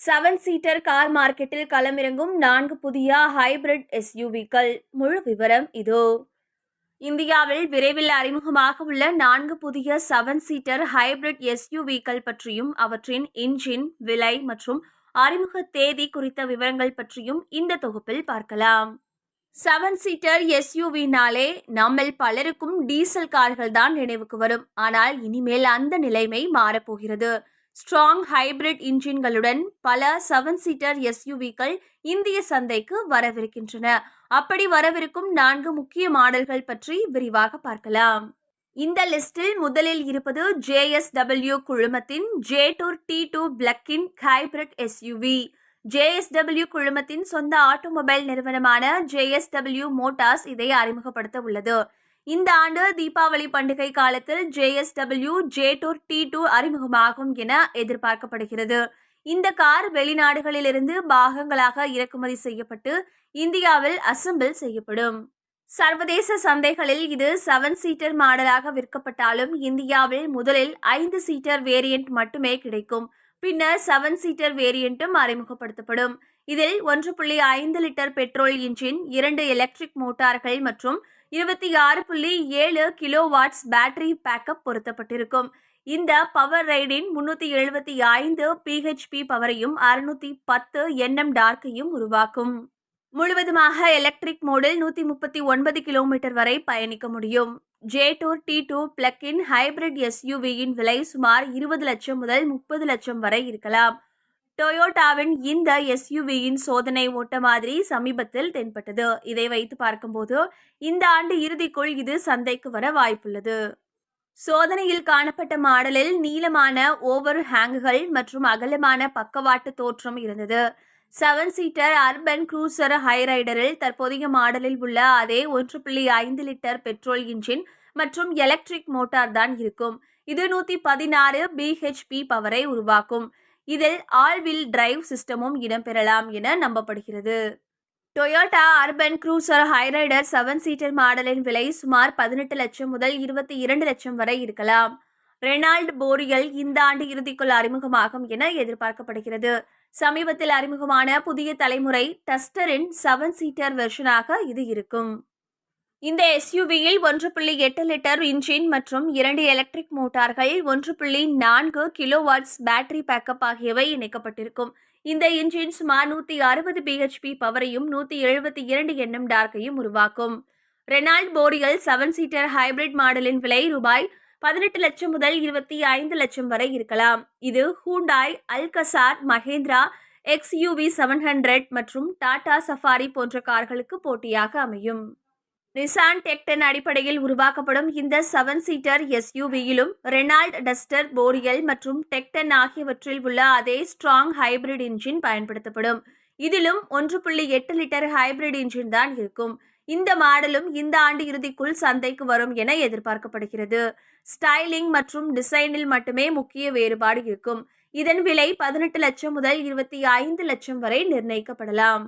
7 seater car மார்க்கெட்டில் களமிறங்கும் 4 புதிய hybrid எஸ்யூவிக்கள். முழு விவரம் இதோ. இந்தியாவில் விரைவில் அறிமுகமாக உள்ள 4 புதிய 7 சீட்டர் ஹைபிரிட் எஸ்யூவிக்கள் பற்றியும் அவற்றின் இன்ஜின், விலை மற்றும் அறிமுக தேதி குறித்த விவரங்கள் பற்றியும் இந்த தொகுப்பில் பார்க்கலாம். 7 சீட்டர் எஸ்யூவினாலே நம்மில் பலருக்கும் டீசல் கார்கள் தான் நினைவுக்கு வரும். ஆனால் இனிமேல் அந்த நிலைமை மாறப்போகிறது. ஸ்ட்ராங் ஹைபிரிட் இன்ஜின்களுடன் பல 7 சீட்டர் எஸ்யூவிக்கள் இந்திய சந்தைக்கு வரவிருக்கின்றன. அப்படி வரவிருக்கும் 4 முக்கிய மாடல்கள் பற்றி விரிவாக பார்க்கலாம். இந்த லிஸ்டில் முதலில் இருப்பது JSW குழுமத்தின் ஜேட்டூர் T2 plug-in hybrid SUV. JSW குழுமத்தின் சொந்த ஆட்டோமொபைல் நிறுவனமான JSW மோட்டார்ஸ் இதை அறிமுகப்படுத்த உள்ளது. இந்த ஆண்டு தீபாவளி பண்டிகை காலத்தில் JSW ஜேட்டூர் T2 அறிமுகமாகும் என எதிர்பார்க்கப்படுகிறது. இந்த கார் வெளிநாடுகளிலிருந்து பாகங்களாக இறக்குமதி செய்யப்பட்டு இந்தியாவில் அசெம்பிள் செய்யப்படும். சர்வதேச சந்தைகளில் இது 7 சீட்டர் மாடலாக விற்கப்பட்டாலும் இந்தியாவில் முதலில் 5 சீட்டர் வேரியன்ட் மட்டுமே கிடைக்கும். பின்னர் 7 சீட்டர் வேரியண்ட்டும் அறிமுகப்படுத்தப்படும். இதில் 1.5 லிட்டர் பெட்ரோல் இன்ஜின், 2 எலக்ட்ரிக் மோட்டார்கள் மற்றும் 26.7 கிலோவாட்ஸ் பேட்டரி பேக்கப் பொருத்தப்பட்டிருக்கும். இந்த பவர் ரைடின் 375 PHP பவரையும் 610 Nm டார்க்கையும் உருவாக்கும். முழுவதுமாக எலக்ட்ரிக் மோடில் 139 கிலோமீட்டர் வரை பயணிக்க முடியும். ஜேட்டூர் T2 பிளக்-இன் ஹைபிரிட் எஸ்யூவியின் விலை சுமார் 20 லட்சம் முதல் 30 லட்சம் வரை இருக்கலாம். டொயோட்டாவின் இந்த எஸ்யூவியின் சோதனை ஓட்ட மாதிரி சமீபத்தில் தென்பட்டது. இதை வைத்து பார்க்கும்போது இந்த ஆண்டு இறுதிக்குள் இது சந்தைக்கு வர வாய்ப்புள்ளது. சோதனையில் காணப்பட்ட மாடலில் நீளமான ஓவர் ஹேங்குகள் மற்றும் அகலமான பக்கவாட்டு தோற்றம் இருந்தது. 7 சீட்டர் அர்பன் க்ரூசர் ஹைரைடரில் தற்போதைய மாடலில் உள்ள அதே 1.5 லிட்டர் பெட்ரோல் இன்ஜின் மற்றும் எலக்ட்ரிக் மோட்டார் தான் இருக்கும். இது 116 BHP பவரை உருவாக்கும். இதில் ஆல் வீல் டிரைவ் சிஸ்டமும் இடம்பெறலாம் என நம்பப்படுகிறது. Toyota urban cruiser Hyryder 7 seater மாடலின் விலை சுமார் 18 லட்சம் முதல் 22 லட்சம் வரை இருக்கலாம். ரெனால்ட் போரியல் இந்த ஆண்டு இறுதிக்குள் அறிமுகமாகும் என எதிர்பார்க்கப்படுகிறது. சமீபத்தில் அறிமுகமான புதிய தலைமுறை டஸ்டரின் 7 சீட்டர் வெர்ஷனாக இது இருக்கும். இந்த எஸ்யூவியில் 1.8 லிட்டர் இன்ஜின் மற்றும் 2 எலக்ட்ரிக் மோட்டார்கள், 1.4 கிலோவாட்ஸ் பேட்டரி பேக்கப் ஆகியவை இணைக்கப்பட்டிருக்கும். இந்த இன்ஜின் சுமார் 160 BHP பவரையும் 172 Nm டார்க்கையும் உருவாக்கும். ரெனால்ட் போரியல் 7 சீட்டர் ஹைபிரிட் மாடலின் விலை ரூபாய் 18 லட்சம் முதல் 25 லட்சம் வரை இருக்கலாம். இது ஹூண்டாய், அல்கசார், மஹேந்திரா XUV 700 மற்றும் டாடா சஃபாரி போன்ற கார்களுக்கு போட்டியாக அமையும். நிசான் டெக்டன் அடிப்படையில் உருவாக்கப்படும் இந்த 7 சீட்டர் எஸ்யூவியிலும் ரெனால்ட் டஸ்டர், போரியல் மற்றும் டெக்டன் ஆகியவற்றில் உள்ள அதே ஸ்ட்ராங் ஹைபிரிட் இன்ஜின் பயன்படுத்தப்படும். இதிலும் 1.8 லிட்டர் ஹைபிரிட் இன்ஜின் தான் இருக்கும். இந்த மாடலும் இந்த ஆண்டு இறுதிக்குள் சந்தைக்கு வரும் என எதிர்பார்க்கப்படுகிறது. ஸ்டைலிங் மற்றும் டிசைனில் மட்டுமே முக்கிய வேறுபாடு இருக்கும். இதன் விலை 18 லட்சம் முதல் 25 லட்சம் வரை நிர்ணயிக்கப்படலாம்.